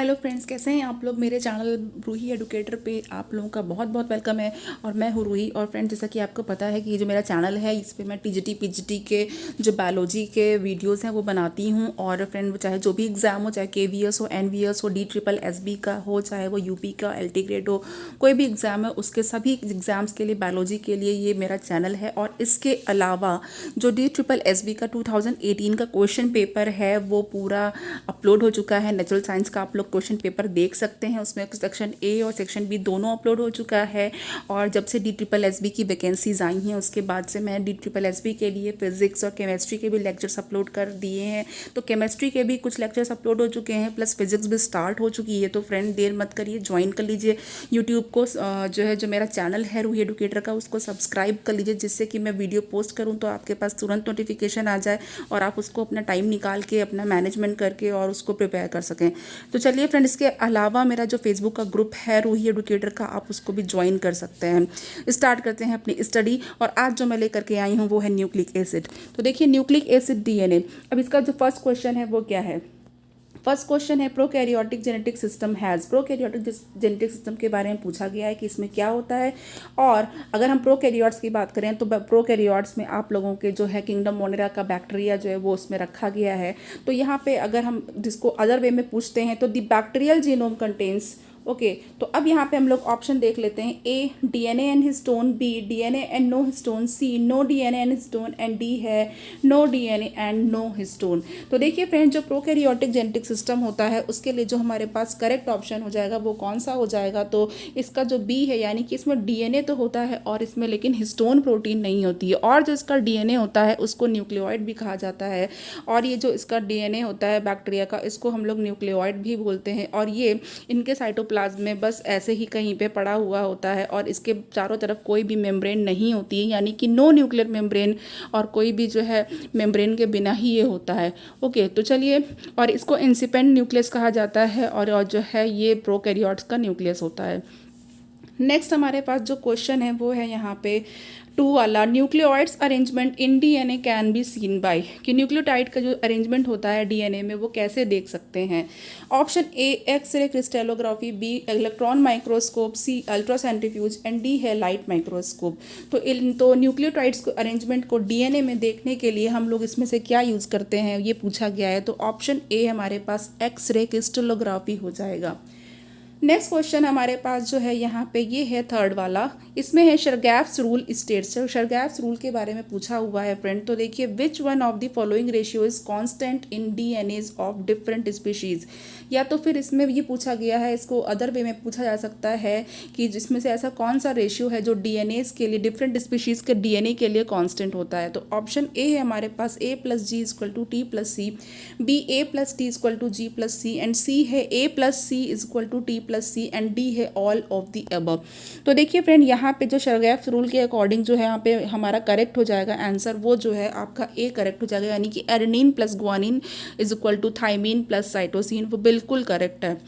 Hello friends, कैसे हैं आप लोग। मेरे चैनल रूही एडुकेटर पे आप लोगों का बहुत बहुत वेलकम है। और मैं हूँ रूही। और फ्रेंड्स, जैसा कि आपको पता है कि ये जो मेरा चैनल है इस पे मैं टीजीटी पीजीटी के जो बायोलॉजी के वीडियोस हैं वो बनाती हूँ। और फ्रेंड, चाहे जो भी एग्ज़ाम हो, चाहे केवीएस हो, एनवीएस हो, DSSS का हो, चाहे वो यूपी का LT ग्रेड हो, कोई भी एग्ज़ाम है उसके सभी एग्ज़ाम्स के लिए बायोलॉजी के लिए ये मेरा चैनल है। और इसके अलावा जो DSSS का 2018 का क्वेश्चन पेपर है वो पूरा अपलोड हो चुका है। नेचुरल साइंस का आप लोग क्वेश्चन पेपर देख सकते हैं, उसमें सेक्शन ए और सेक्शन बी दोनों अपलोड हो चुका है। और जब से DSSS की वैकेंसीज आई हैं उसके बाद से मैं DSSS के लिए फिजिक्स और केमिस्ट्री के भी लेक्चर्स अपलोड कर दिए हैं। तो केमिस्ट्री के भी कुछ लेक्चर्स अपलोड हो चुके हैं, प्लस फिजिक्स भी स्टार्ट हो चुकी है। तो फ्रेंड, देर मत करिए, ज्वाइन कर लीजिए यूट्यूब को, जो मेरा चैनल है रूही एडुकेटर का, उसको सब्सक्राइब कर लीजिए, जिससे कि मैं वीडियो पोस्ट करूँ तो आपके पास तुरंत नोटिफिकेशन आ जाए और आप उसको अपना टाइम निकाल के अपना मैनेजमेंट करके और उसको प्रिपेयर कर सकें। तो चलिए फ्रेंड, इसके अलावा मेरा जो फेसबुक का ग्रुप है रूही एडुकेटर का, आप उसको भी ज्वाइन कर सकते हैं। स्टार्ट करते हैं अपनी स्टडी। और आज जो मैं लेकर के आई हूँ वो है न्यूक्लिक एसिड। तो देखिए, न्यूक्लिक एसिड DNA। अब इसका जो फर्स्ट क्वेश्चन है वो क्या है। फर्स्ट क्वेश्चन है, prokaryotic genetic system has. Prokaryotic genetic system के बारे में पूछा गया है कि इसमें क्या होता है। और अगर हम प्रोकैरियोट्स की बात करें तो प्रोकैरियोट्स में आप लोगों के जो है किंगडम मोनेरा का बैक्टीरिया जो है वो उसमें रखा गया है। तो यहाँ पे अगर हम जिसको अदर वे में पूछते हैं तो the bacterial genome contains. Okay, तो अब यहाँ पे हम लोग ऑप्शन देख लेते हैं। A, DNA and histone. B, DNA and no histone. C, no DNA and histone. And D है no DNA and no histone. तो देखिए फ्रेंड, जो प्रोकैरियोटिक जेनेटिक सिस्टम होता है उसके लिए जो हमारे पास करेक्ट ऑप्शन हो जाएगा वो कौन सा हो जाएगा, तो इसका जो बी है, यानी कि इसमें DNA तो होता है और इसमें लेकिन हिस्टोन प्रोटीन नहीं होती है। और जो इसका DNA होता है उसको न्यूक्लियोइड भी कहा जाता है। और ये जो इसका DNA होता है बैक्टीरिया का, इसको हम लोग न्यूक्लियोइड भी बोलते हैं। और ये इनके साइटोप्लाज्म में बस ऐसे ही कहीं पे पड़ा हुआ होता है और इसके चारों तरफ कोई भी मेम्ब्रेन नहीं होती है, यानी कि नो न्यूक्लियर मेम्ब्रेन। और कोई भी जो है मेम्ब्रेन के बिना ही ये होता है। ओके, तो चलिए, और इसको इंसिपेंट न्यूक्लियस कहा जाता है और जो है ये प्रोकैरियोट्स का न्यूक्लियस होता है। नेक्स्ट हमारे पास जो क्वेश्चन है वो है यहाँ पे 2 वाला, nucleoids arrangement in DNA can be seen by. कि न्यूक्लियोटाइड का जो अरेंजमेंट होता है DNA में वो कैसे देख सकते हैं। Option A, x ray crystallography. B, electron microscope. C, ultracentrifuge. And D है लाइट माइक्रोस्कोप। तो न्यूक्लियोटाइड्स को अरेंजमेंट को DNA में देखने के लिए हम लोग इसमें से क्या यूज़ करते हैं ये पूछा गया है। तो ऑप्शन ए हमारे पास एक्सरे क्रिस्टेलोग्राफी हो जाएगा। नेक्स्ट क्वेश्चन हमारे पास जो है यहाँ पे ये है थर्ड वाला। इसमें है शरगैफ्स रूल स्टेट्स। शरगैफ्स रूल के बारे में पूछा हुआ है फ्रेंड। तो देखिए, विच one of the following ratio is constant in DNAs of different species. या तो फिर इसमें ये पूछा गया है, इसको अदर वे में पूछा जा सकता है कि जिसमें से ऐसा कौन सा रेशियो है जो DNAs के लिए, डिफरेंट स्पीशीज़ के DNA के लिए कांस्टेंट होता है। तो ऑप्शन ए है हमारे पास A+G=T+C। B, A+T=G+C। एंड सी है A+C=T+C। एंड डी है ऑल ऑफ द अबव। तो देखिए फ्रेंड, यहाँ पे जो शरगैफ्स रूल के अकॉर्डिंग जो है यहाँ पे हमारा करेक्ट हो जाएगा आंसर, वो जो है आपका ए करेक्ट हो जाएगा, यानी कि adenine plus guanine = thymine plus cytosine, वो बिल्कुल करेक्ट है।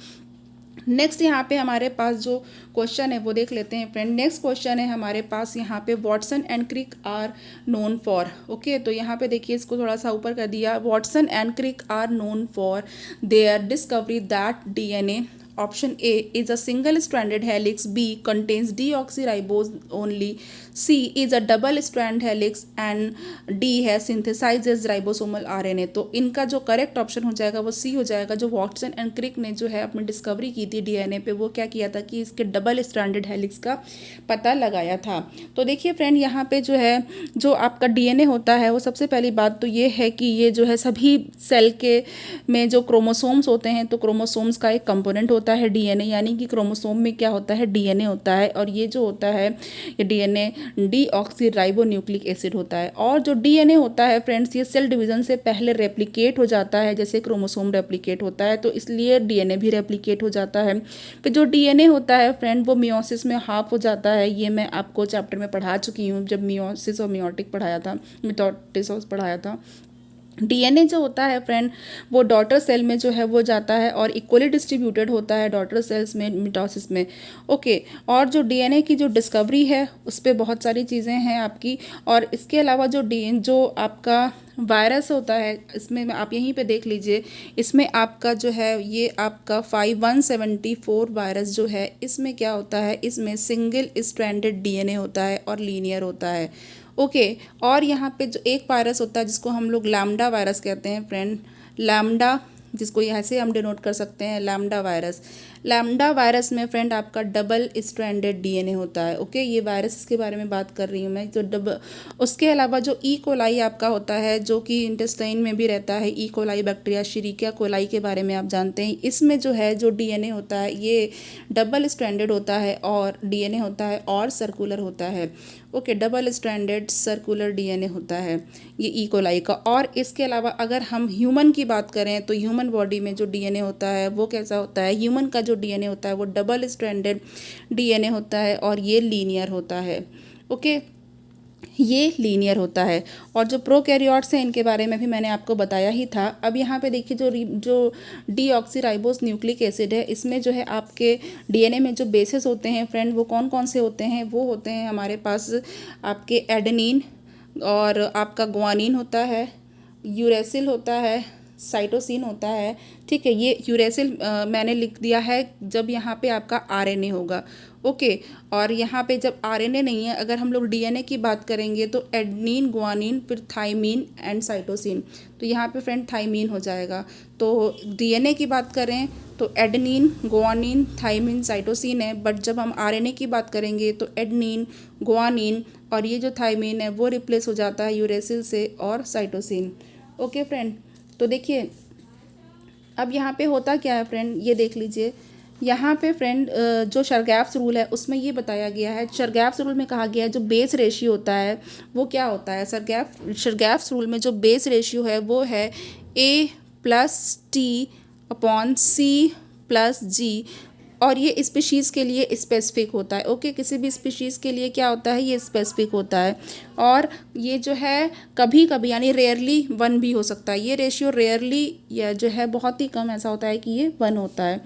नेक्स्ट यहाँ पे हमारे पास जो क्वेश्चन है वो देख लेते हैं फ्रेंड। नेक्स्ट क्वेश्चन है हमारे पास यहाँ पे, Watson and Crick are known for. Okay, तो यहाँ पे देखिए, इसको थोड़ा सा ऊपर कर दिया। Watson and Crick are known for their discovery that DNA। Option A is a single stranded helix. B, contains deoxyribose only. C, is a double strand helix. And D है सिंथेसाइजेज राइबोसोमल RNA। तो इनका जो correct option हो जाएगा वो सी हो जाएगा। जो वॉटसन एंड क्रिक ने जो है अपनी डिस्कवरी की थी DNA पे, वो क्या किया था कि इसके डबल स्ट्रैंडेड हेलिक्स का पता लगाया था। तो देखिए फ्रेंड, यहाँ पे जो है जो आपका DNA होता है वो, सबसे पहली बात तो ये है कि ये जो है सभी सेल के में जो क्रोमोसोम्स होते हैं, तो क्रोमोसोम्स का एक कंपोनेंट होता है DNA, यानी कि क्रोमोसोम में क्या होता है, DNA होता है। और ये जो होता है ये DNA डीऑक्सीराइबोन्यूक्लिक एसिड होता है। और जो DNA होता है फ्रेंड्स, ये सेल डिवीजन से पहले रेप्लिकेट हो जाता है, जैसे क्रोमोसोम रेप्लिकेट होता है, तो इसलिए DNA भी रेप्लिकेट हो जाता है। फिर जो DNA होता है फ्रेंड, वो मियोसिस में हाफ हो जाता है। ये मैं आपको चैप्टर में पढ़ा चुकी हूँ, जब मियोसिस और मियोटिक पढ़ाया था, मिटोसिस पढ़ाया था। डीएनए जो होता है फ्रेंड, वो डॉटर सेल में जो है वो जाता है और इक्वली डिस्ट्रीब्यूटेड होता है डॉटर सेल्स में, मिटोसिस में। ओके। और जो डीएनए की जो डिस्कवरी है उस पर बहुत सारी चीज़ें हैं आपकी। और इसके अलावा जो आपका वायरस होता है, इसमें आप यहीं पे देख लीजिए, इसमें आपका जो है ये आपका 5174 वायरस जो है, इसमें क्या होता है, इसमें सिंगल स्ट्रैंडेड डीएनए होता है और लीनियर होता है। ओके। और यहाँ पे जो एक वायरस होता है जिसको हम लोग लैम्डा वायरस कहते हैं फ्रेंड, लैम्डा, जिसको यहाँ से हम डिनोट कर सकते हैं लैम्डा वायरस। लैम्डा वायरस में फ्रेंड आपका डबल स्ट्रैंडेड डीएनए होता है। ओके, ये वायरस के बारे में बात कर रही हूँ मैं। जो उसके अलावा जो ई कोलाई आपका होता है, जो कि इंटेस्टाइन में भी रहता है, ई कोलाई बैक्टीरिया, शिरीकिया कोलाई के बारे में आप जानते हैं। इसमें जो है जो डीएनए होता है ये डबल स्ट्रैंडेड होता है और डीएनए होता है और सर्कुलर होता है। Okay, double stranded circular DNA होता है ये ई कोलाई का। और इसके अलावा अगर हम ह्यूमन की बात करें तो ह्यूमन बॉडी में जो डीएनए होता है वो कैसा होता है, ह्यूमन का जो डीएनए होता है वो डबल स्ट्रैंडेड डीएनए होता है और ये लीनियर होता है। ओके, ये लीनियर होता है। और जो प्रोकैरियोट्स हैं इनके बारे में भी मैंने आपको बताया ही था। अब यहाँ पे देखिए जो डीऑक्सीराइबोस न्यूक्लिक एसिड है, इसमें जो है आपके डीएनए में जो बेसेस होते हैं फ्रेंड, वो कौन कौन से होते हैं, वो होते हैं हमारे पास आपके एडेनिन, और आपका ग्वानिन होता है, यूरेसिल होता है, साइटोसिन होता है। ठीक है, ये यूरेसिल मैंने लिख दिया है जब यहाँ पे आपका आरएनए होगा। ओके। और यहाँ पे जब आरएनए नहीं है, अगर हम लोग डीएनए की बात करेंगे तो एडनिन, ग्वानिन, फिर थाइमीन एंड साइटोसिन। तो यहाँ पे फ्रेंड थाइमीन हो जाएगा। तो डीएनए की बात करें तो एडनिन, ग्वानिन, थाइमीन, साइटोसिन है। बट जब हम आरएनए की बात करेंगे तो एडनिन, ग्वानिन और ये जो थाइमीन है वो रिप्लेस हो जाता है यूरेसिल से और साइटोसिन। ओके फ्रेंड, तो देखिए अब यहाँ पे होता क्या है फ्रेंड, ये देख लीजिए। यहाँ पे फ्रेंड जो शरगैफ्स रूल है उसमें ये बताया गया है, शरगैफ्स रूल में कहा गया है जो बेस रेशियो होता है वो क्या होता है। शरगैफ्स रूल में जो बेस रेशियो है वो है A+T/C+G। और ये स्पीशीज़ के लिए स्पेसिफिक होता है। ओके, किसी भी स्पीशीज़ के लिए क्या होता है, ये स्पेसिफिक होता है। और ये जो है कभी कभी यानी रेयरली 1 भी हो सकता है। ये रेशियो रेयरली या जो है बहुत ही कम ऐसा होता है कि ये 1 होता है।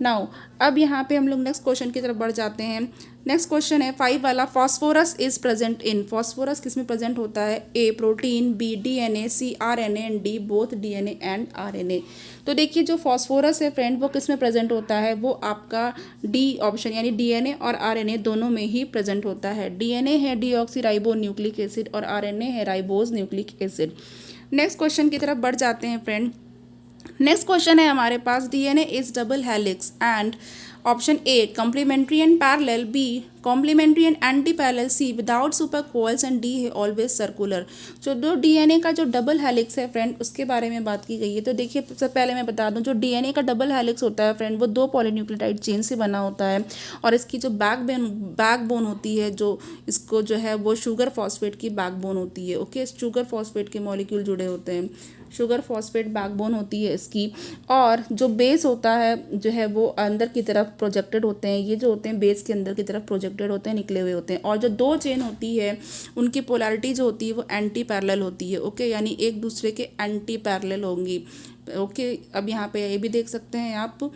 नाउ अब यहाँ पे हम लोग नेक्स्ट क्वेश्चन की तरफ बढ़ जाते हैं। नेक्स्ट क्वेश्चन है 5 वाला, phosphorus is present in. Phosphorus किस में प्रेजेंट होता है, A protein, B DNA, C RNA and D both DNA and RNA. तो देखिए जो फॉस्फोरस है फ्रेंड वो किस में प्रेजेंट होता है, वो आपका डी ऑप्शन यानी डीएनए और आरएनए दोनों में ही प्रेजेंट होता है। डीएनए है डीऑक्सीराइबो न्यूक्लिक एसिड और आरएनए है ribose nucleic acid. Next question की तरफ बढ़ जाते हैं फ्रेंड। नेक्स्ट क्वेश्चन है हमारे पास, DNA is double helix and option A complementary and parallel, B complementary and anti parallel, C without super coils and D है ऑलवेज सर्कुलर। जो दो डीएनए का जो डबल हेलिक्स है फ्रेंड उसके बारे में बात की गई है। तो देखिए सबसे पहले मैं बता दूं, जो डीएनए का डबल हेलिक्स होता है फ्रेंड वो 2 पॉलीन्यूक्लियोटाइड चेन से बना होता है। और इसकी जो बैकबोन होती है, जो इसको जो है वो शुगर फॉस्फेट की बैकबोन होती है। ओके, शुगर फॉस्फेट के मॉलिक्यूल जुड़े होते हैं, शुगर फॉस्फेट बैकबोन होती है इसकी। और जो बेस होता है जो है वो अंदर की तरफ प्रोजेक्टेड होते हैं, ये जो होते हैं बेस के अंदर की तरफ प्रोजेक्टेड होते हैं, निकले हुए होते हैं। और जो 2 चेन होती है उनकी पोलैरिटी जो होती है वो एंटी पैरेलल होती है। ओके, यानी एक दूसरे के एंटी पैरेलल होंगी। ओके, अब यहाँ पे ये भी देख सकते हैं आप।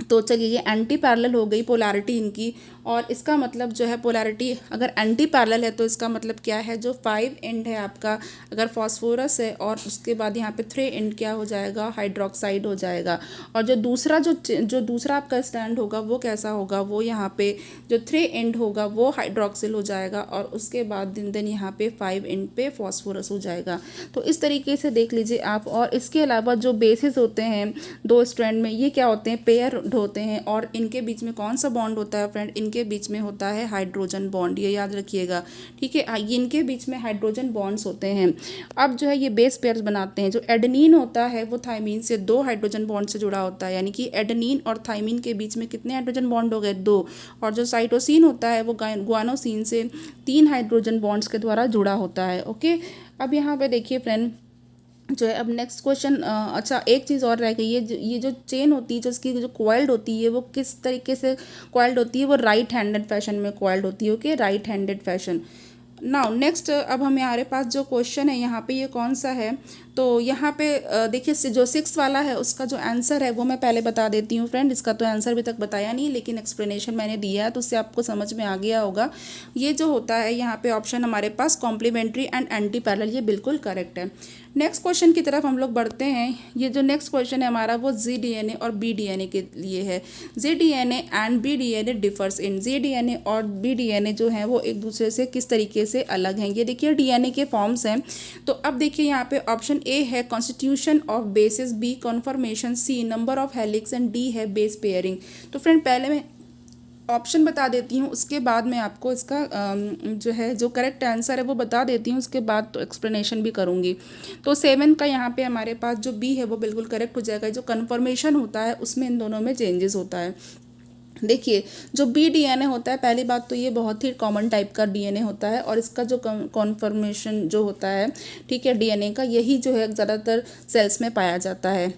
तो चलिए ये एंटी पैरेलल हो गई पोलैरिटी इनकी। और इसका मतलब जो है पोलैरिटी अगर एंटी पैरेलल है तो इसका मतलब क्या है, जो 5 एंड है आपका अगर फॉस्फोरस है और उसके बाद यहाँ पे 3 एंड क्या हो जाएगा, हाइड्रोक्साइड हो जाएगा। और जो दूसरा आपका स्टैंड होगा वो कैसा होगा, वो यहाँ पे जो 3 एंड होगा वो हाइड्रोक्सिल हो जाएगा और उसके बाद दिन यहाँ पे 5 एंड पे फॉस्फोरस हो जाएगा। तो इस तरीके से देख लीजिए आप। और इसके अलावा जो बेसिस होते हैं 2 स्ट्रैंड में, ये क्या होते हैं, पेयर होते हैं। और इनके बीच में कौन सा बॉन्ड होता है फ्रेंड, इनके बीच में होता है हाइड्रोजन बॉन्ड, ये याद रखिएगा। ठीक है, इनके बीच में हाइड्रोजन बॉन्ड्स होते हैं। अब जो है ये बेस पेयर्स बनाते हैं। जो एडेनिन होता है वो थाइमीन से 2 हाइड्रोजन बॉन्ड से जुड़ा होता है, यानी कि एडेनिन और थाइमीन के बीच में कितने हाइड्रोजन बॉन्ड हो गए, 2। और जो साइटोसिन होता है वो ग्वानोसिन से 3 हाइड्रोजन बॉन्ड्स के द्वारा जुड़ा होता है। ओके, अब यहाँ पे देखिए फ्रेंड जो है, अब नेक्स्ट क्वेश्चन, अच्छा एक चीज़ और रह गई है। ये जो चेन होती है, जो इसकी जो कॉइल्ड होती है वो किस तरीके से कॉइल्ड होती है, वो राइट हैंडेड फैशन में कॉइल्ड होती है। Okay, right handed fashion. Now next अब हमारे पास जो क्वेश्चन है यहाँ पे ये कौन सा है, तो यहाँ पे देखिए जो 6 वाला है उसका जो आंसर है वो मैं पहले बता देती हूँ फ्रेंड। इसका तो आंसर अभी तक बताया नहीं, लेकिन एक्सप्लेनेशन मैंने दिया है तो उससे आपको समझ में आ गया होगा। ये जो होता है यहाँ पे ऑप्शन हमारे पास कॉम्प्लीमेंट्री एंड एंटी पैरेलल, ये बिल्कुल करेक्ट है। नेक्स्ट क्वेश्चन की तरफ हम लोग बढ़ते हैं। ये जो नेक्स्ट क्वेश्चन है हमारा वो जी और बी के लिए है। जी एंड बी डिफर्स इन। जी और बी जो है वो एक दूसरे से किस तरीके से अलग हैं, ये देखिए डीएनए के फॉर्म्स हैं। तो अब देखिए यहाँ पे ऑप्शन ए है constitution of bases, B conformation, C number of helix and D है बेस पेयरिंग। तो फ्रेंड पहले मैं ऑप्शन बता देती हूँ, उसके बाद मैं आपको इसका जो है जो करेक्ट आंसर है वो बता देती हूँ, उसके बाद तो एक्सप्लेनेशन भी करूँगी। तो 7 का यहाँ पे हमारे पास जो बी है वो बिल्कुल करेक्ट हो जाएगा। जो कन्फर्मेशन होता है उसमें इन दोनों में चेंजेस होता है। देखिए जो बी डीएनए होता है, पहली बात तो ये बहुत ही कॉमन टाइप का डीएनए होता है और इसका जो कॉन्फर्मेशन जो होता है, ठीक है, डीएनए का, यही जो है ज़्यादातर सेल्स में पाया जाता है।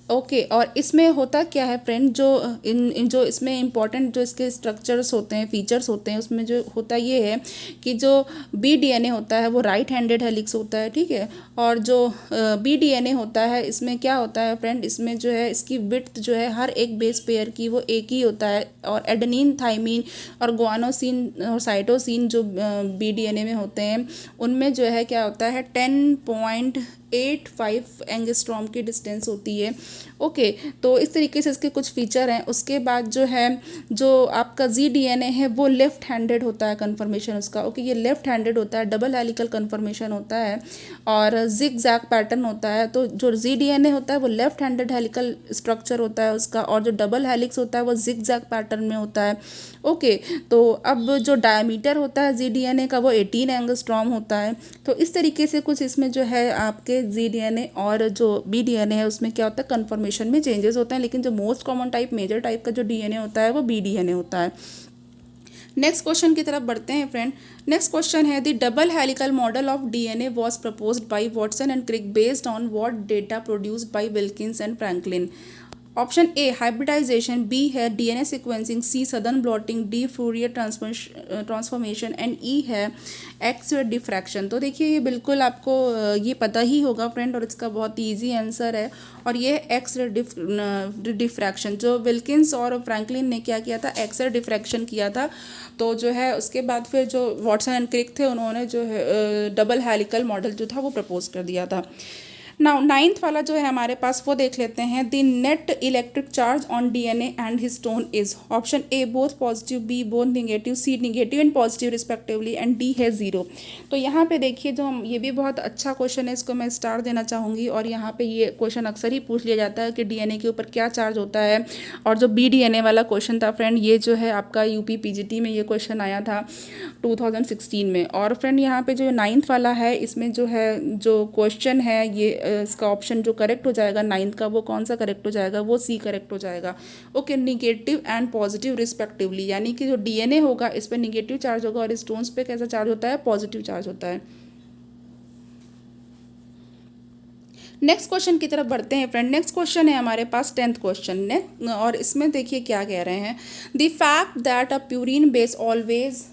ओके और इसमें होता क्या है फ्रेंड, जो इन जो इसमें इम्पॉर्टेंट जो इसके स्ट्रक्चर्स होते हैं, फीचर्स होते हैं, उसमें जो होता ये है कि जो बी डीएनए होता है वो राइट हैंडेड हेलिक्स होता है, ठीक है। और जो बी डीएनए होता है इसमें क्या होता है फ्रेंड, इसमें जो है इसकी विड्थ जो है हर एक बेस पेयर की वो एक ही होता है। और एडेनिन, थाइमिन और ग्वानोसिन और साइटोसिन जो बी डीएनए में होते हैं उनमें जो है क्या होता है 10.85 एंगस्ट्रॉम की डिस्टेंस होती है। ओके तो इस तरीके से इसके कुछ फीचर हैं। उसके बाद जो है जो आपका जी डीएनए है वो लेफ्ट हैंडेड होता है कन्फर्मेशन उसका। ओके ये लेफ्ट हैंडेड होता है, डबल हेलिकल कन्फर्मेशन होता है और जिग जैग पैटर्न होता है। तो जो जी डीएनए होता है वो लेफ्ट हैंडेड हेलिकल स्ट्रक्चर होता है उसका, और जो डबल हेलिक्स होता है वो जिग जैग पैटर्न में होता है। ओके तो अब जो डायमीटर होता है जी डीएनए का वो 18 एंगस्ट्रॉम होता है। तो इस तरीके से कुछ इसमें जो है आपके जी डीएनए और जो बी डीएनए है उसमें क्या होता है कन्फर्मेशन में चेंजेस होते हैं, लेकिन जो most common type, major type का जो डीएनए होता है वो बी डीएनए होता है। नेक्स्ट क्वेश्चन की तरफ बढ़ते हैं फ्रेंड। नेक्स्ट क्वेश्चन है the double helical model of DNA was proposed by Watson and Crick based on what data produced by Wilkins and Franklin. Option A hybridisation, B है DNA sequencing, C Southern blotting, D Fourier transformation and E है X diffraction. तो देखिए ये बिल्कुल आपको ये पता ही होगा फ्रेंड और इसका बहुत ही ईजी आंसर है और ये एक्स डिफ्रैक्शन। जो विल्किंस और फ्रैंकलिन ने क्या किया था, एक्स डिफ्रैक्शन किया था। तो जो है उसके बाद फिर जो वॉटसन एंड क्रिक थे उन्होंने जो है डबल हेलिकल मॉडल जो था वो प्रपोज कर दिया था। नाउ 9th वाला जो है हमारे पास वो देख लेते हैं। The net electric charge on DNA and histone is. Option A both positive, B both negative, C negative and positive respectively and D है 0। तो यहाँ पे देखिए जो हम, ये भी बहुत अच्छा क्वेश्चन है, इसको मैं स्टार देना चाहूँगी। और यहाँ पे ये क्वेश्चन अक्सर ही पूछ लिया जाता है कि डीएनए के ऊपर क्या चार्ज होता है। और जो बी डीएनए वाला क्वेश्चन था फ्रेंड, ये जो है आपका यूपी पीजीटी में ये क्वेश्चन आया था 2016 में। और फ्रेंड यहाँ पे जो 9th वाला है इसमें जो है जो क्वेश्चन है ये इसका ऑप्शन जो करेक्ट हो जाएगा 9th का, वो कौन सा करेक्ट हो जाएगा, वो सी करेक्ट हो जाएगा। Okay negative and positive respectively, यानी कि जो डीएनए होगा इस पर निगेटिव चार्ज होगा और स्टोन्स पे कैसा चार्ज होता है, पॉजिटिव चार्ज होता है। नेक्स्ट क्वेश्चन की तरफ बढ़ते हैं फ्रेंड। नेक्स्ट क्वेश्चन है हमारे पास 10th क्वेश्चन ने, और इसमें देखिए क्या कह रहे हैं। The fact that a purine base always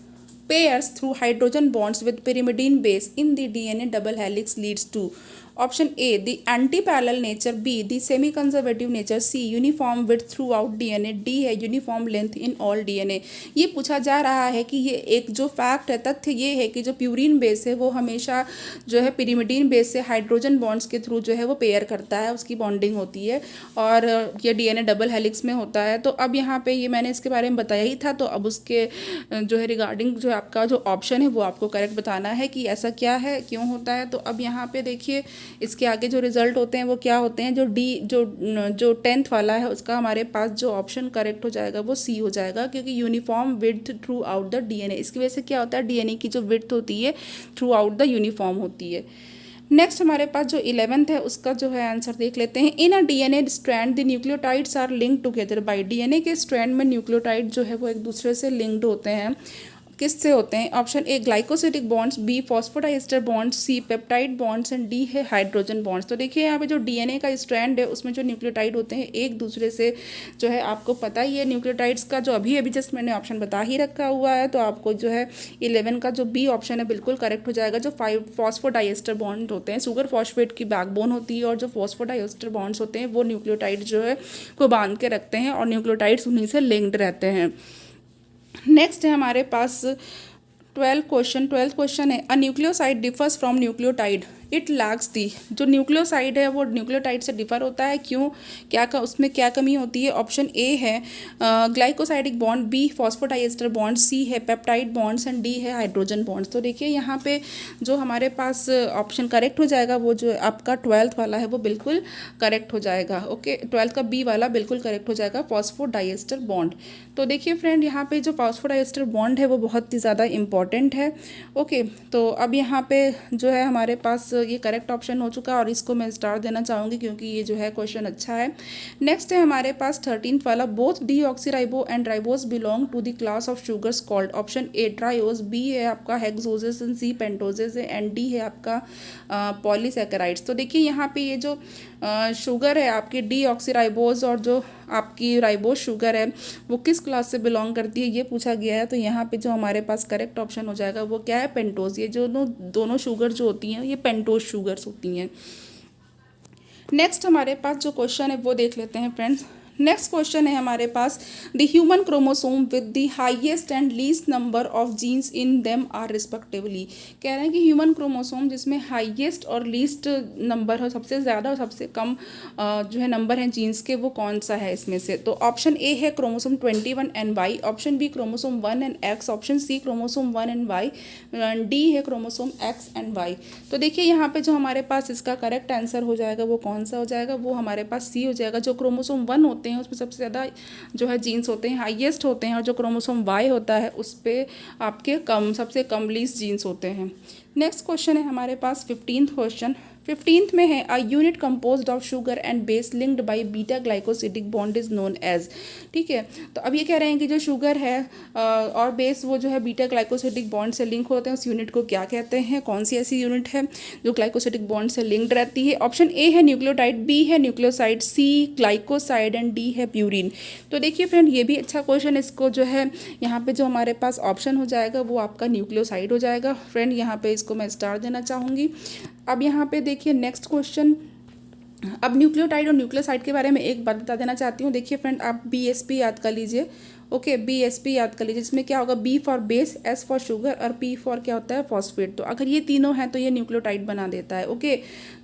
pairs through hydrogen bonds with pyrimidine base in the DNA double helix leads to। Option A the anti parallel nature, B the semi conservative nature, C uniform width throughout DNA, D है uniform length in all DNA. ये पूछा जा रहा है कि ये एक जो फैक्ट है, तथ्य ये है कि जो प्यूरिन बेस है वो हमेशा जो है पिरिमिडीन बेस से हाइड्रोजन बॉन्ड्स के थ्रू जो है वो पेयर करता है, उसकी बॉन्डिंग होती है और ये डीएनए डबल हेलिक्स में होता है। तो अब यहाँ पे ये मैंने इसके बारे में बताया ही था, तो अब उसके जो है रिगार्डिंग जो आपका जो ऑप्शन है वो आपको करेक्ट बताना है कि ऐसा क्या है, क्यों होता है। तो अब यहाँ पे देखिए इसके आगे जो रिजल्ट होते हैं वो क्या होते हैं। जो 10th वाला है उसका हमारे पास जो ऑप्शन करेक्ट हो जाएगा वो सी हो जाएगा, क्योंकि uniform width through out the DNA, इसकी वजह से क्या होता है डीएनए की जो विड्थ होती है थ्रू आउट द यूनिफॉर्म होती है। नेक्स्ट हमारे पास जो 11th है उसका जो है आंसर देख लेते हैं। In a DNA strand the nucleotides are linked together by. DNA के स्ट्रैंड में न्यूक्लियोटाइड जो है वो एक दूसरे से लिंक्ड होते हैं किससे होते हैं? Option A glycosidic bonds, B phosphodiester bonds, C peptide bonds and D है हाइड्रोजन बॉन्ड्स। तो देखिए यहाँ पे जो डीएनए का स्ट्रैंड है उसमें जो न्यूक्लियोटाइड होते हैं एक दूसरे से जो है आपको पता ही है न्यूक्लियोटाइड्स का जो अभी अभी जस्ट मैंने ऑप्शन बता ही रखा हुआ है। तो आपको जो है 11 का जो बी ऑप्शन है बिल्कुल करेक्ट हो जाएगा। जो 5 फॉस्फोडाइएस्टर बॉन्ड होते हैं सुगर फॉस्फेट की बैकबोन होती है और जो फॉस्फोडाइएस्टर बॉन्ड्स होते हैं वो न्यूक्लियोटाइड जो है को बांध के रखते हैं और न्यूक्लियोटाइड्स उन्हीं से लिंक्ड रहते हैं। नेक्स्ट है हमारे पास 12th क्वेश्चन है a nucleoside differs from nucleotide it lacks the. जो न्यूक्लियोसाइड है वो न्यूक्लियोटाइड से डिफर होता है, क्यों, क्या का उसमें क्या कमी होती है? ऑप्शन ए है glycosidic bond, B phosphodiester bond, C है पेप्टाइड बॉन्ड्स एंड डी है हाइड्रोजन बॉन्ड्स। तो देखिए यहाँ पे जो हमारे पास ऑप्शन करेक्ट हो जाएगा वो जो आपका 12th वाला है वो बिल्कुल करेक्ट हो जाएगा। ओके, 12th का बी वाला बिल्कुल करेक्ट हो जाएगा, फॉस्फोडाइएस्टर बॉन्ड। तो देखिए फ्रेंड यहाँ पे जो फॉस्फोडाइएस्टर बॉन्ड है वो बहुत ही ज़्यादा इंपॉर्टेंट है। ओके, तो अब यहाँ पे जो है हमारे पास ये करेक्ट ऑप्शन हो चुका और इसको मैं स्टार देना चाहूँगी क्योंकि ये जो है क्वेश्चन अच्छा है। नेक्स्ट है हमारे पास 13th वाला both deoxyribo and ribose belong to the class of sugars called. Option A trioses, B है आपका हेक्सोजेस एंड सी पेंटोजेस है एंड डी है आपका पॉलीसैकेराइड्स। तो देखिए यहाँ पे ये जो शुगर है आपकी डीऑक्सीराइबोस और जो आपकी राइबोस शुगर है वो किस क्लास से बिलोंग करती है ये पूछा गया है। तो यहाँ पे जो हमारे पास करेक्ट ऑप्शन हो जाएगा वो क्या है? पेंटोज। ये जो दोनों शुगर जो होती हैं ये पेंटोज शुगर्स होती हैं। नेक्स्ट हमारे पास जो क्वेश्चन है वो देख लेते हैं फ्रेंड्स। नेक्स्ट क्वेश्चन है हमारे पास the human chromosome with the highest and least number of genes in them are respectively. कह रहे हैं कि ह्यूमन क्रोमोसोम जिसमें हाईएस्ट और लीस्ट नंबर हो, सबसे ज़्यादा और सबसे कम जो है नंबर है जीन्स के, वो कौन सा है इसमें से? तो ऑप्शन ए है chromosome 21 option B chromosome 1 and X, option C chromosome 1 and Y, D है क्रोमोसोम एक्स एंड वाई। तो देखिए यहाँ पे जो हमारे पास इसका करेक्ट आंसर हो जाएगा वो कौन सा हो जाएगा? वो हमारे पास सी हो जाएगा। जो क्रोमोसोम 1 होते हैं उसमें सबसे ज़्यादा जो है जीन्स होते हैं, हाईएस्ट होते हैं, और जो क्रोमोसोम वाई होता है उस पर आपके सबसे कम लीस्ट जीन्स होते हैं। नेक्स्ट क्वेश्चन है हमारे पास 15th क्वेश्चन। 15th में है a unit composed of sugar and base linked by beta glycosidic bond is known as. ठीक है, तो अब ये कह रहे हैं कि जो शुगर है और बेस वो जो है बीटा ग्लाइकोसिडिक बॉन्ड से लिंक होते हैं, उस यूनिट को क्या कहते हैं? कौन सी ऐसी यूनिट है जो ग्लाइकोसिडिक बॉन्ड से लिंक्ड रहती है? ऑप्शन ए है न्यूक्लियोटाइड, बी है nucleoside, C glycoside and D है प्यूरिन। तो देखिए फ्रेंड ये भी अच्छा क्वेश्चन, इसको जो है यहाँ पे जो हमारे पास ऑप्शन हो जाएगा वो आपका न्यूक्लियोसाइड हो जाएगा। फ्रेंड यहाँ पे इसको मैं स्टार देना चाहूँगी। अब यहाँ पे देखिए नेक्स्ट क्वेश्चन। अब न्यूक्लियोटाइड और न्यूक्लियोसाइड के बारे में एक बात बता देना चाहती हूँ। देखिए फ्रेंड आप बीएसपी याद कर लीजिए। ओके, बीएसपी याद कर लीजिए, जिसमें क्या होगा? B for base, S for sugar और पी फॉर क्या होता है? फॉस्फेट। तो अगर ये तीनों हैं तो ये न्यूक्लियोटाइड बना देता है। ओके,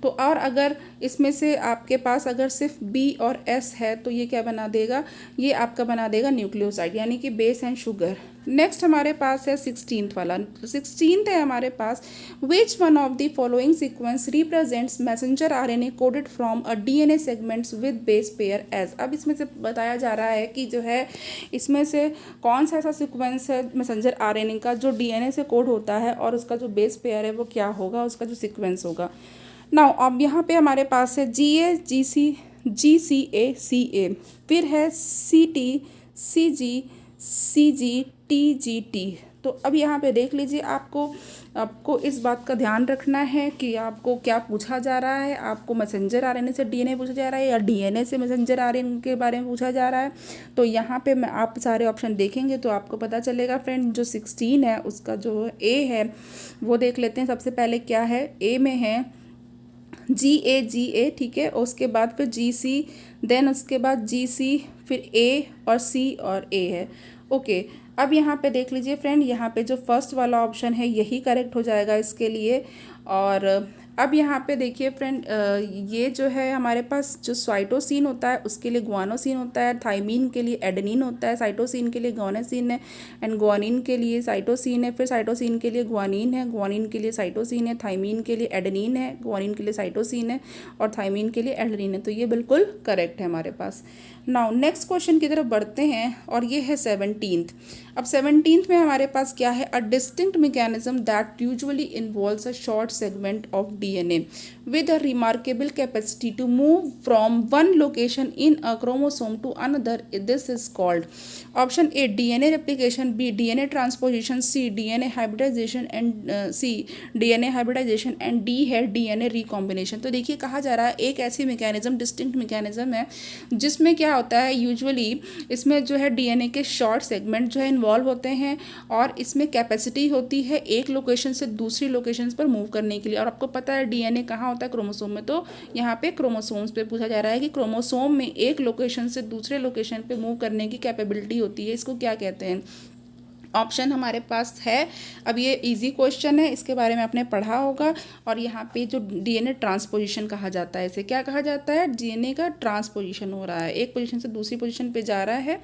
तो और अगर इसमें से आपके पास अगर सिर्फ बी और एस है तो ये क्या बना देगा? ये आपका बना देगा न्यूक्लियोसाइड, यानी कि बेस एंड शुगर। नेक्स्ट हमारे पास है 16th वाला। 16th है हमारे पास which one of the following sequence represents messenger RNA coded from a DNA segments with base pair as. अब इसमें से बताया जा रहा है कि जो है इसमें से कौन सा ऐसा सीक्वेंस है मैसेंजर आरएनए का जो डीएनए से कोड होता है और उसका जो बेस पेयर है वो क्या होगा, उसका जो सीक्वेंस होगा। नाउ अब यहाँ पे हमारे पास है GA GC GCA CA, फिर है CT CG CG TGT। तो अब यहाँ पे देख लीजिए, आपको इस बात का ध्यान रखना है कि आपको क्या पूछा जा रहा है। आपको मैसेंजर आरएनए से डीएनए पूछा जा रहा है या डीएनए से मैसेंजर आरएनए के बारे में पूछा जा रहा है। तो यहाँ पे मैं आप सारे ऑप्शन देखेंगे तो आपको पता चलेगा। फ्रेंड जो 16 है उसका जो ए है वो देख लेते हैं। सबसे पहले क्या है? ए में है GA, ठीक है, और उसके बाद फिर GC, देन उसके बाद GC, फिर A और C और A है। ओके, अब यहाँ पे देख लीजिए फ्रेंड, यहाँ पे जो फर्स्ट वाला ऑप्शन है यही करेक्ट हो जाएगा इसके लिए। और अब यहाँ पे देखिए फ्रेंड, ये जो है हमारे पास जो साइटोसिन होता है उसके लिए ग्वानोसिन होता है, थाइमीन के लिए एडेनिन होता है, साइटोसिन के लिए ग्वानोसिन है, एंड ग्वानिन के लिए साइटोसिन है, फिर साइटोसिन के लिए ग्वानिन है, ग्वानिन के लिए साइटोसिन है, थाइमीन के लिए एडेनिन है, ग्वानिन के लिए साइटोसिन है और थाइमीन के लिए एडेनिन है। तो ये बिल्कुल करेक्ट है हमारे पास। नाउ नेक्स्ट क्वेश्चन की तरफ बढ़ते हैं और ये है 17th। अब 17th में हमारे पास क्या है, a distinct mechanism that usually involves a short segment of DNA with a remarkable capacity to move from one location in a chromosome to another. This is called option A DNA replication, B DNA transposition, C DNA hybridization and C DNA hybridization and D है DNA recombination। तो देखिए कहा जा रहा है एक ऐसी mechanism, distinct mechanism है जिसमें क्या होता है, यूजुअली इसमें जो है डीएनए के शॉर्ट सेगमेंट जो है इन्वॉल्व होते हैं और इसमें कैपेसिटी होती है एक लोकेशन से दूसरी लोकेशन पर मूव करने के लिए। और आपको पता है डीएनए कहाँ होता है, क्रोमोसोम में। तो यहाँ पे क्रोमोसोम्स पे पूछा जा रहा है कि क्रोमोसोम में एक लोकेशन से दूसरे लोकेशन पे मूव करने की कैपेबिलिटी होती है, इसको क्या कहते हैं। ऑप्शन हमारे पास है, अब ये इजी क्वेश्चन है, इसके बारे में आपने पढ़ा होगा। और यहाँ पे जो डीएनए ट्रांसपोजिशन कहा जाता है, इसे क्या कहा जाता है, डीएनए का ट्रांसपोजिशन हो रहा है, एक पोजीशन से दूसरी पोजीशन पे जा रहा है।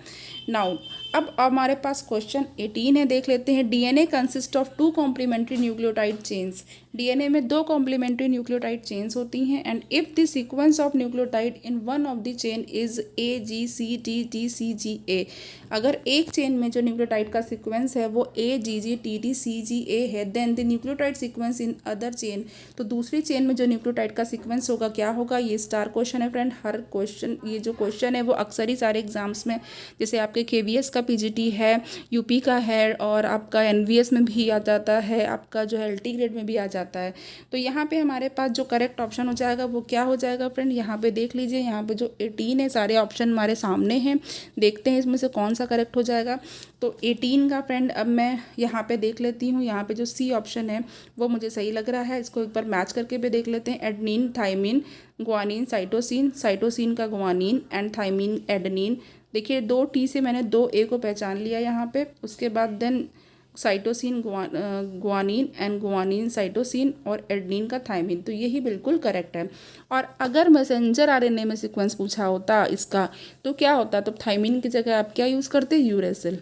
नाउ अब हमारे पास क्वेश्चन 18 है, देख लेते हैं। DNA consist of 2 complementary nucleotide chains. DNA में 2 कॉम्प्लीमेंट्री न्यूक्लियोटाइड चेन्स होती हैं and if the sequence of nucleotide in one of the chain is AGCTTCGA, अगर एक चेन में जो न्यूक्लियोटाइड का सीक्वेंस है वो AGGTTCGA है, then the nucleotide sequence in other chain, तो दूसरी चेन में जो न्यूक्लियोटाइड का सीक्वेंस होगा क्या होगा। ये स्टार क्वेश्चन है फ्रेंड। हर क्वेश्चन, ये जो क्वेश्चन है वो अक्सर ही सारे एग्जाम्स में, जैसे आपके KVS का PGT है, यूपी का है और आपका NVS में भी आ जाता है, आपका जो है LT ग्रेड में भी आ जाता है। तो यहाँ पे हमारे पास जो करेक्ट ऑप्शन हो जाएगा वो क्या हो जाएगा फ्रेंड, यहाँ पे देख लीजिए, यहाँ पे जो 18 है सारे ऑप्शन हमारे सामने हैं, देखते हैं इसमें से कौन सा करेक्ट हो जाएगा। तो 18 का फ्रेंड अब मैं यहाँ पे देख लेती हूँ, यहाँ पे जो C ऑप्शन है वो मुझे सही लग रहा है, इसको एक बार मैच करके भी देख लेते हैं। Adenine, thymine, guanine, cytosine, cytosine का ग्वानिन एंड थाइमिन एडनिन। देखिए 2T से मैंने 2A को पहचान लिया यहाँ पे। उसके बाद then cytosine, guanine and guanine cytosine और एडनिन का थाइमिन, तो यही बिल्कुल करेक्ट है। और अगर मैसेंजर RNA में सीक्वेंस पूछा होता इसका तो क्या होता, तो थाइमिन की जगह आप क्या यूज़ करते, यूरेसिल।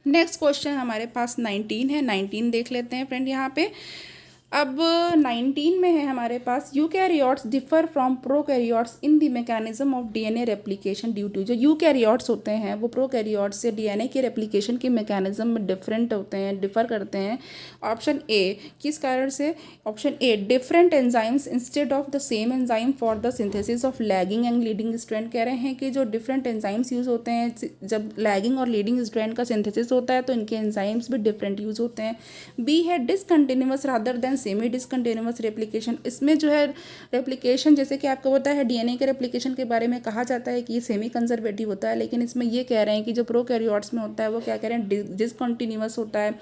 नेक्स्ट क्वेश्चन हमारे पास 19 है, 19 देख लेते हैं फ्रेंड। यहाँ पे अब 19 में है हमारे पास, eukaryotes differ from prokaryotes in the mechanism of DNA replication due to. जो यूकैरियोट्स होते हैं वो प्रोकैरियोट्स से डीएनए के रेप्लिकेशन के मैकेनिज्म में डिफरेंट होते हैं, डिफर करते हैं। ऑप्शन ए, किस कारण से, option a different enzymes instead of the same enzyme for the synthesis of lagging and leading strand. कह रहे हैं कि जो डिफरेंट एंजाइम्स यूज़ होते हैं, जब लैगिंग और लीडिंग स्ट्रैंड का सिंथेसिस होता है तो इनके एंजाइम्स भी डिफरेंट यूज़ होते हैं। बी है discontinuous rather than semi discontinuous replication. इसमें जो है रेप्लिकेशन, जैसे कि आपको पता है डीएनए के रेप्लिकेशन के बारे में कहा जाता है कि ये सेमी कंजर्वेटिव होता है, लेकिन इसमें ये कह रहे हैं कि जो प्रोकैरियोट्स में होता है वो क्या कह रहे हैं, डिसकंटिन्यूअस होता है।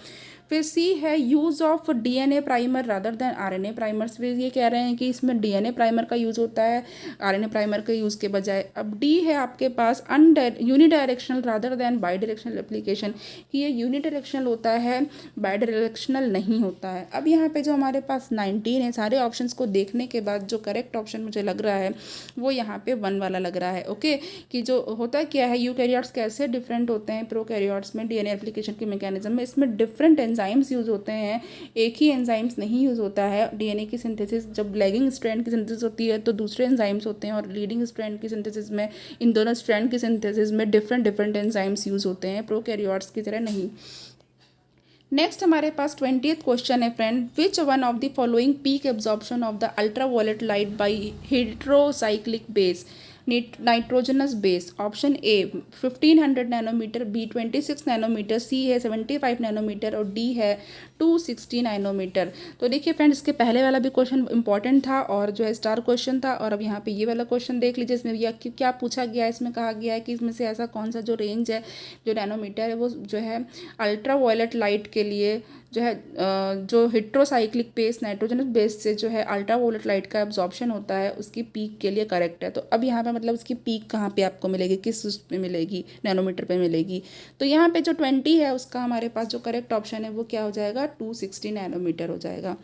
फिर सी है use of DNA primer rather than RNA primers. फिर ये कह रहे हैं कि इसमें डीएनए प्राइमर का यूज़ होता है आरएनए प्राइमर के यूज़ के बजाय। अब डी है आपके पास unidirectional rather than bi directional application, कि ये यूनिडायरेक्शनल होता है, बाई डायरेक्शनल नहीं होता है। अब यहाँ पे जो हमारे पास 19 है, सारे ऑप्शंस को देखने के बाद जो करेक्ट ऑप्शन मुझे लग रहा है वो यहाँ पे 1 वाला लग रहा है। ओके, कि जो होता क्या है, यूकैरियोट्स कैसे डिफरेंट होते हैं प्रोकैरियोट्स में डीएनए एप्लीकेशन के मैकेनिज्म में, इसमें डिफरेंट एंजाइम्स यूज़ होते हैं, एक ही एंजाइम्स नहीं यूज़ होता है। डीएनए की सिंथेसिस, जब लैगिंग स्ट्रैंड की सिंथेसिस होती है तो दूसरे एंजाइम्स होते हैं, और लीडिंग स्ट्रैंड की सिंथेसिस में, इन दोनों स्ट्रैंड की सिंथेसिस में डिफरेंट एंजाइम्स यूज़ होते हैं, प्रोकैरियोट्स की तरह नहीं। नेक्स्ट हमारे पास 20th क्वेश्चन है friend, which one of the following peak absorption of the ultraviolet light by heterocyclic base nitrogenous base. Option A 1500 nanometre, B 26 nanometre, C है 75 नैनोमीटर और डी है 260 नैनोमीटर। तो देखिए फ्रेंड्स, इसके पहले वाला भी क्वेश्चन इंपॉर्टेंट था और जो है स्टार क्वेश्चन था, और अब यहाँ पे ये वाला क्वेश्चन देख लीजिए। इसमें यह क्या पूछा गया है, इसमें कहा गया है कि इसमें से ऐसा कौन सा जो रेंज है, जो नैनोमीटर है, वो जो है अल्ट्रा वायलेट लाइट के लिए जो है जो हेट्रोसाइक्लिक बेस नाइट्रोजनस बेस से जो है अल्ट्रा वायलेट लाइट का एब्जॉर्प्शन होता है उसकी पीक के लिए करेक्ट है। तो अब यहाँ पे मतलब उसकी पीक कहाँ पे आपको मिलेगी, किस उस पे मिलेगी, नैनोमीटर पे मिलेगी। तो यहाँ पे जो 20 है उसका हमारे पास जो करेक्ट ऑप्शन है वो क्या हो जाएगा, 260 नैनोमीटर हो जाएगा।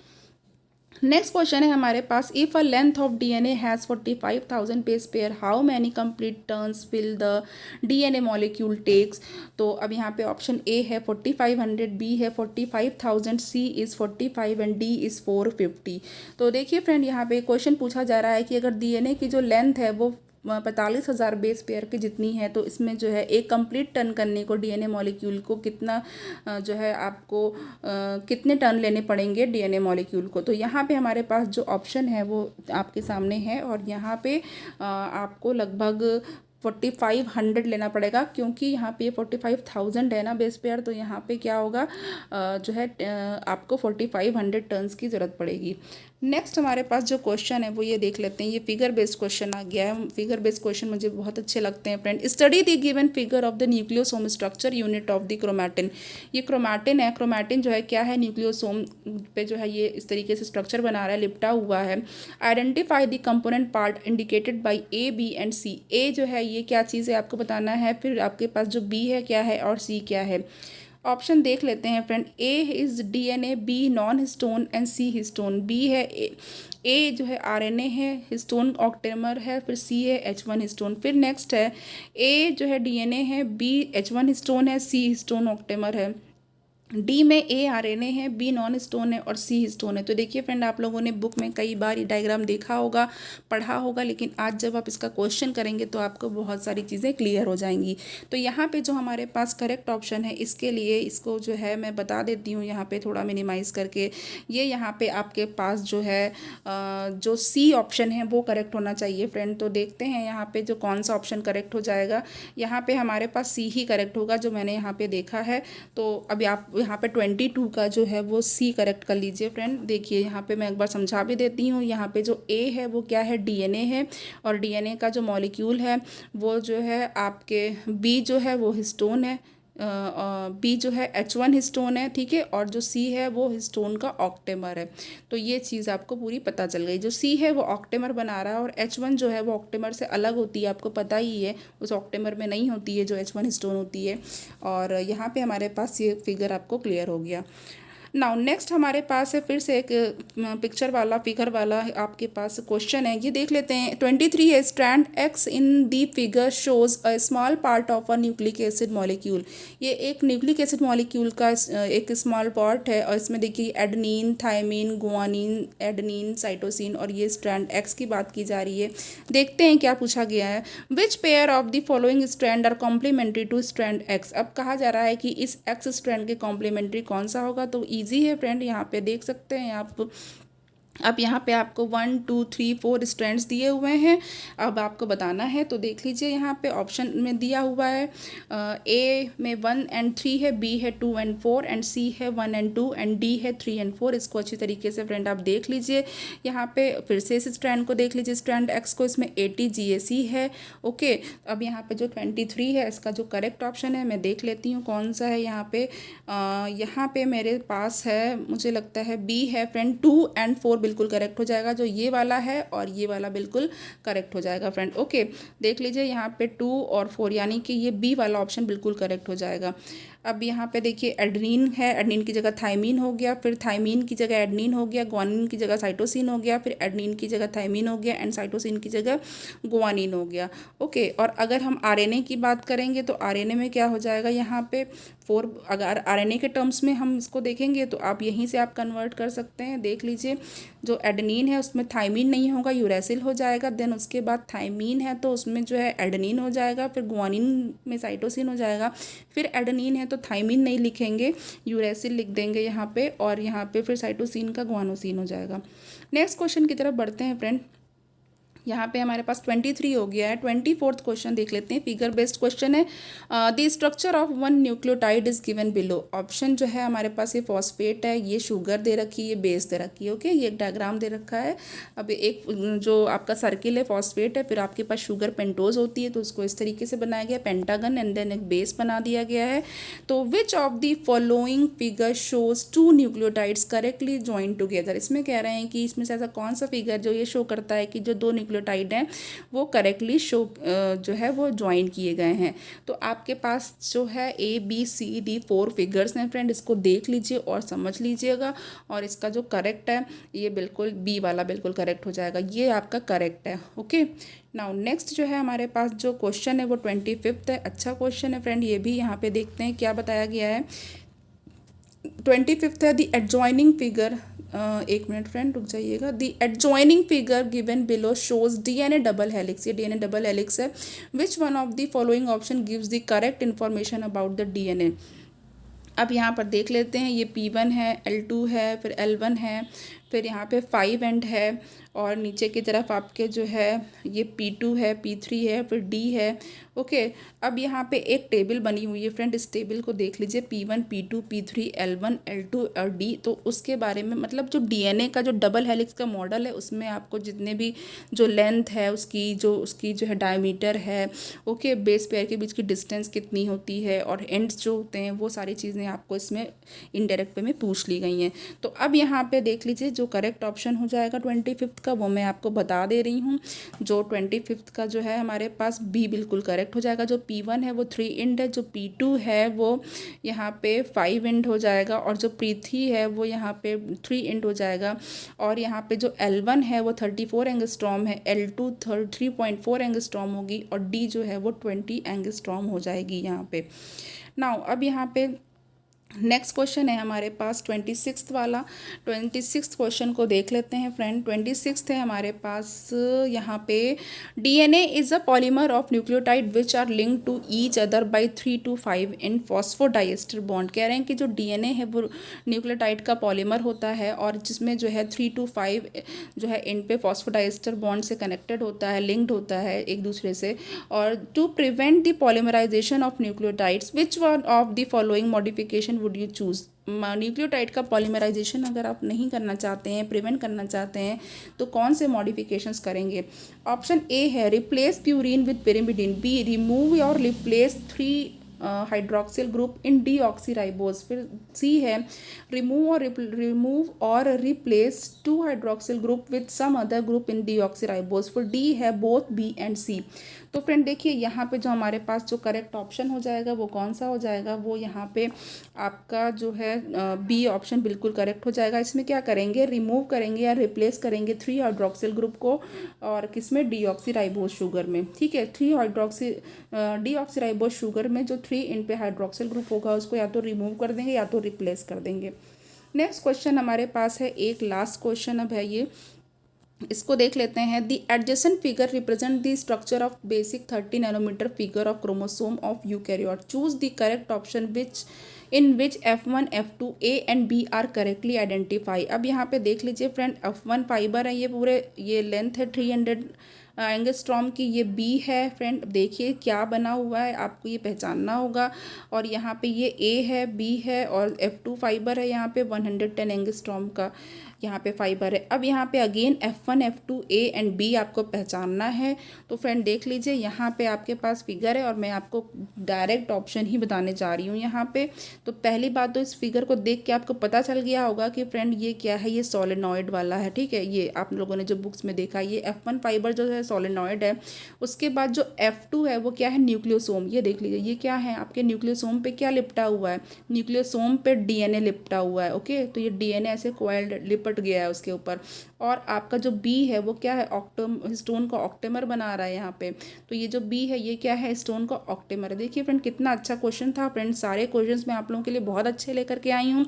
नेक्स्ट क्वेश्चन है हमारे पास, if a length of DNA has 45,000 base pair, how many complete turns will the DNA molecule takes. तो अब यहाँ पे ऑप्शन ए है 4500, बी है 45,000, सी इज़ 45 एंड डी इज़ 450। तो देखिए फ्रेंड, यहाँ पे क्वेश्चन पूछा जा रहा है कि अगर डीएनए की जो लेंथ है वो 45,000 बेस पेयर की जितनी है, तो इसमें जो है एक कंप्लीट टर्न करने को डीएनए मॉलिक्यूल को कितना जो है आपको कितने टर्न लेने पड़ेंगे डीएनए मॉलिक्यूल को। तो यहाँ पे हमारे पास जो ऑप्शन है वो आपके सामने है, और यहाँ पे आपको लगभग 4500 लेना पड़ेगा, क्योंकि यहाँ पे 45,000 है ना बेस पेयर, तो यहाँ पे क्या होगा जो है आपको 4500 टर्न्स की ज़रूरत पड़ेगी। नेक्स्ट हमारे पास जो क्वेश्चन है वो ये देख लेते हैं। ये फिगर बेस्ड क्वेश्चन आ गया है। फिगर बेस्ड क्वेश्चन मुझे बहुत अच्छे लगते हैं friend. Study the given figure of the nucleosome structure unit of the chromatin. ये क्रोमैटिन है। क्रोमैटिन जो है क्या है, न्यूक्लियोसोम पे जो है ये इस तरीके से स्ट्रक्चर बना रहा है, लिपटा हुआ है। Identify the component part indicated by A, B and C. A जो है ये क्या चीज़ है आपको बताना है, फिर आपके पास जो बी है क्या है और सी क्या है। ऑप्शन देख लेते हैं friend. A is DNA, B non histone and C histone. B है ए जो है आरएनए है, हिस्टोन ऑक्टेमर है, फिर सी है H1 हिस्टोन। फिर नेक्स्ट है ए जो है डीएनए है, बी H1 हिस्टोन है, सी हिस्टोन ऑक्टेमर है। डी में ए आरएनए है, बी नॉन हिस्टोन है और सी हिस्टोन है। तो देखिए फ्रेंड, आप लोगों ने बुक में कई बार ये डायग्राम देखा होगा, पढ़ा होगा, लेकिन आज जब आप इसका क्वेश्चन करेंगे तो आपको बहुत सारी चीज़ें क्लियर हो जाएंगी। तो यहाँ पे जो हमारे पास करेक्ट ऑप्शन है, इसके लिए इसको जो है मैं बता देती हूँ यहाँ पे थोड़ा मिनिमाइज़ करके। ये यहाँ पे आपके पास जो है जो सी ऑप्शन है वो करेक्ट होना चाहिए फ्रेंड। तो देखते हैं यहाँ पे जो कौन सा ऑप्शन करेक्ट हो जाएगा। यहाँ पे हमारे पास सी ही करेक्ट होगा, जो मैंने यहाँ पे देखा है। तो अभी आप यहाँ पे 22 का जो है वो सी करेक्ट कर लीजिए फ्रेंड। देखिए यहाँ पे मैं एक बार समझा भी देती हूँ। यहाँ पे जो ए है वो क्या है, डीएनए है, और डीएनए का जो मॉलिक्यूल है वो जो है आपके बी जो है वो हिस्टोन है, बी जो है H1 हिस्टोन है, ठीक है, और जो सी है वो हिस्टोन का ऑक्टेमर है। तो ये चीज़ आपको पूरी पता चल गई। जो सी है वो ऑक्टेमर बना रहा है, और H1 जो है वो ऑक्टेमर से अलग होती है, आपको पता ही है, उस ऑक्टेमर में नहीं होती है जो H1 हिस्टोन होती है। और यहाँ पे हमारे पास ये फिगर आपको क्लियर हो गया। नाउ नेक्स्ट हमारे पास है फिर से एक पिक्चर वाला, फिगर वाला आपके पास क्वेश्चन है। ये देख लेते हैं। 23 है, strand x in the figure shows a small part of a nucleic acid molecule. ये एक न्यूक्लिक एसिड मॉलिक्यूल का एक स्मॉल पार्ट है, और इसमें देखिए adenine, thymine, guanine, adenine, cytosine, और ये स्ट्रैंड एक्स की बात की जा रही है। देखते हैं क्या पूछा गया है। Which pair of the following strand are complementary to strand X. अब कहा जा रहा है कि इस एक्स स्ट्रैंड के कॉम्प्लीमेंट्री कौन सा होगा। तो ईजी है फ्रेंड, यहाँ पे देख सकते हैं आप। अब यहाँ पे आपको 1 2 3 4 स्ट्रैंड्स दिए हुए हैं। अब आपको बताना है, तो देख लीजिए यहाँ पे ऑप्शन में दिया हुआ है ए में 1 and 3 है, बी है 2 and 4, एंड सी है 1 and 2, एंड डी है 3 and 4। इसको अच्छी तरीके से फ्रेंड आप देख लीजिए। यहाँ पे फिर से इस स्ट्रैंड को देख लीजिए, स्ट्रैंड एक्स को, इसमें 80 GAC है। ओके, अब यहाँ पे जो 23 है इसका जो करेक्ट ऑप्शन है मैं देख लेती हूँ कौन सा है। यहाँ पे मेरे पास है, मुझे लगता है बी है फ्रेंड। 2 and 4 बिल्कुल करेक्ट हो जाएगा। जो ये वाला है और ये वाला बिल्कुल करेक्ट हो जाएगा फ्रेंड। ओके, देख लीजिए यहाँ पे 2 और 4, यानी कि ये बी वाला ऑप्शन बिल्कुल करेक्ट हो जाएगा। अब यहाँ पे देखिए एडनिन है, एडनिन की जगह थायमीन हो गया, फिर थायमीन की जगह एडनिन हो गया, ग्वानिन की जगह साइटोसिन हो गया, फिर एडनिन की जगह थायमीन हो गया, एंड साइटोसिन की जगह ग्वानिन हो गया। ओके, और अगर हम आरएनए की बात करेंगे तो आरएनए में क्या हो जाएगा, यहाँ पे 4, अगर आरएनए के टर्म्स में हम इसको देखेंगे तो आप यहीं से आप कन्वर्ट कर सकते हैं। देख लीजिए, जो एडनिन है उसमें थायमीन नहीं होगा, यूरेसिल हो जाएगा। देन उसके बाद थायमीन है तो उसमें जो है एडनिन हो जाएगा, फिर ग्वानिन में साइटोसिन हो जाएगा, फिर एडनिन है तो थायमीन नहीं लिखेंगे, यूरेसिल लिख देंगे यहाँ पे, और यहाँ पे फिर साइटोसिन का ग्वानोसिन हो जाएगा। नेक्स्ट क्वेश्चन की तरफ बढ़ते हैं फ्रेंड। यहाँ पे हमारे पास 23 हो गया है। 24th क्वेश्चन देख लेते हैं। फिगर बेस्ड क्वेश्चन है। The structure of 1 nucleotide is given below. Option जो है हमारे पास ये फॉस्फेट है, ये शुगर दे रखी है, ये बेस दे रखी है। ओके, ये एक डायग्राम दे रखा है। अब एक जो आपका सर्किल है फॉस्फेट है, फिर आपके पास शुगर पेंटोज होती है, तो उसको इस तरीके से बनाया गया पेंटागन, एंड देन एक बेस बना दिया गया है। तो which of the following figure shows 2 nucleotides correctly join together. इसमें कह रहे हैं कि इसमें से ऐसा कौन सा फिगर जो ये शो करता है कि जो 2 न्यूक्लियोटाइड हैं वो करेक्टली जो है वो ज्वाइन किए गए हैं। तो आपके पास जो है ABCD 4 फिगर्स हैं फ्रेंड, इसको देख लीजिए और समझ लीजिएगा, और इसका जो करेक्ट है ये बिल्कुल बी वाला बिल्कुल करेक्ट हो जाएगा, ये आपका करेक्ट है। ओके, नाउ नेक्स्ट जो है हमारे पास जो क्वेश्चन है वो 25th है। अच्छा क्वेश्चन है फ्रेंड, ये भी यहाँ पे देखते हैं क्या बताया गया है। 25th है, द एडजॉइनिंग फिगर एक मिनट फ्रेंड रुक जाइएगा। The adjoining figure given below shows DNA double helix, ये डीएनए डबल हेलिक्स है। विच one of the following option gives the correct information about the DNA. अब यहाँ पर देख लेते हैं, ये P1 है, L2 है, फिर L1 है, फिर यहाँ पे 5 एंड है, और नीचे की तरफ आपके जो है ये P2 है, P3 है, फिर D है। ओके, अब यहाँ पे एक टेबल बनी हुई है फ्रेंड, इस टेबल को देख लीजिए, P1 P2 P3 L1 L2 और D। तो उसके बारे में मतलब जो डीएनए का जो डबल हेलिक्स का मॉडल है उसमें आपको जितने भी जो लेंथ है उसकी जो है डायमीटर है, ओके, बेस पेयर के बीच की डिस्टेंस कितनी होती है, और एंड्स जो होते हैं वो सारी चीज़ें आपको इसमें इनडायरेक्ट वे में पूछ ली गई हैं। तो अब यहाँ पे देख लीजिए, जो करेक्ट ऑप्शन हो जाएगा 25th का वो मैं आपको बता दे रही हूँ। जो 25th का जो है हमारे पास बी बिल्कुल करेक्ट हो जाएगा। जो P1 है वो 3 इंड है, जो P2 है वो यहाँ पे 5 इंड हो जाएगा, और जो P3 है वो यहाँ पे 3 इंड हो जाएगा, और यहाँ पे जो L1 है वो 34 एंगस्ट्रॉम है, L2 3.4 एंगस्ट्रॉम होगी, और D जो है वो 20 एंगस्ट्रॉम हो जाएगी यहाँ पे। नाउ अब यहाँ पे नेक्स्ट क्वेश्चन है हमारे पास 26th वाला। 26th क्वेश्चन को देख लेते हैं फ्रेंड। 26th है हमारे पास यहाँ पे, DNA is a polymer of nucleotide which are linked to each other by 3 to 5 in phosphodiester bond. कह रहे हैं कि जो डीएनए है वो न्यूक्लियोटाइड का पॉलीमर होता है, और जिसमें जो है 3 to 5 जो है इन पे फॉस्फोडाइएस्टर बॉन्ड से कनेक्टेड होता है, लिंक्ड होता है एक दूसरे से। और to prevent the polymerisation of nucleotides which one of the following modification would you choose. Nucleotide का पॉलीमराइजेशन अगर आप नहीं करना चाहते हैं, प्रिवेंट करना चाहते हैं, तो कौन से मॉडिफिकेशंस करेंगे। ऑप्शन ए है replace purine with pyrimidine, B remove और replace 3 hydroxyl group in deoxyribose, फिर सी है रिमूव और replace 2 hydroxyl group with some other group in deoxyribose, फिर डी है बोथ बी एंड सी। तो फ्रेंड देखिए, यहाँ पे जो हमारे पास जो करेक्ट ऑप्शन हो जाएगा वो कौन सा हो जाएगा, वो यहाँ पे आपका जो है बी ऑप्शन बिल्कुल करेक्ट हो जाएगा। इसमें क्या करेंगे, रिमूव करेंगे या रिप्लेस करेंगे 3 हाइड्रोक्सिल ग्रुप को, और किसमें, डीऑक्सीराइबोज शुगर में। ठीक है, 3 डीऑक्सीराइबोज शुगर में जो 3 इन पे हाइड्रोक्सिल ग्रुप होगा उसको या तो रिमूव कर देंगे या तो रिप्लेस कर देंगे। नेक्स्ट क्वेश्चन हमारे पास है, एक लास्ट क्वेश्चन अब है ये, इसको देख लेते हैं। The adjacent figure represent the structure of basic 30 nanometre figure of chromosome of eukaryote. Choose the correct option which in which F1 F2 A and B are correctly identify. अब यहाँ पे देख लीजिए फ्रेंड, F1 फाइबर है, ये पूरे ये length है 300 एंगस्ट्रॉम की, ये बी है फ्रेंड, देखिए क्या बना हुआ है आपको ये पहचानना होगा। और यहाँ पे ये ए है, बी है, और F2 फाइबर है यहाँ पे 110 एंगस्ट्रॉम का यहाँ पे फाइबर है। अब यहाँ पे again F1 F2 A and B आपको पहचानना है। तो फ्रेंड देख लीजिए, यहाँ पे आपके पास फिगर है और मैं आपको डायरेक्ट ऑप्शन ही बताने जा रही हूँ यहाँ पे। तो पहली बात तो इस फिगर को देख के आपको पता चल गया होगा कि फ्रेंड ये क्या है, ये सोलेनॉइड वाला है। ठीक है, ये आप लोगों ने जो बुक्स में देखा, ये F1 फाइबर जो है सोलेनॉइड है। उसके बाद जो F2 है वो क्या है, न्यूक्लियोसोम। ये देख लीजिए, ये क्या है, आपके न्यूक्लियोसोम पे क्या लिपटा हुआ है, न्यूक्लियोसोम पे डीएनए लिपटा हुआ है। ओके, तो ये डीएनए ऐसे कोइल्ड लिपट गया है उसके ऊपर। और आपका जो बी है वो क्या है, स्टोन का ऑक्टेमर बना रहा है यहाँ पे। तो ये जो बी है ये क्या है, स्टोन का ऑक्टेमर है। देखिए फ्रेंड, कितना अच्छा क्वेश्चन था फ्रेंड, सारे क्वेश्चंस मैं आप लोगों के लिए बहुत अच्छे लेकर के आई हूँ।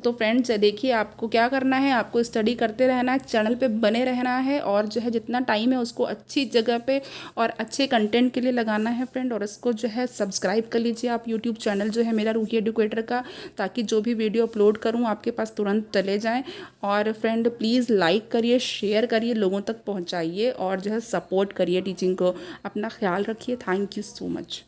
तो फ्रेंड्स देखिए, आपको क्या करना है, आपको स्टडी करते रहना है, चैनल पे बने रहना है, और जो है जितना टाइम है उसको अच्छी जगह पे और अच्छे कंटेंट के लिए लगाना है फ्रेंड। और इसको जो है सब्सक्राइब कर लीजिए आप, यूट्यूब चैनल जो है मेरा रूही एडुकेटर का, ताकि जो भी वीडियो अपलोड करूँ आपके पास तुरंत चले जाएँ। और फ्रेंड प्लीज़ लाइक करिए, शेयर करिए, लोगों तक पहुंचाइए, और जो है सपोर्ट करिए टीचिंग को। अपना ख्याल रखिए। Thank you so much.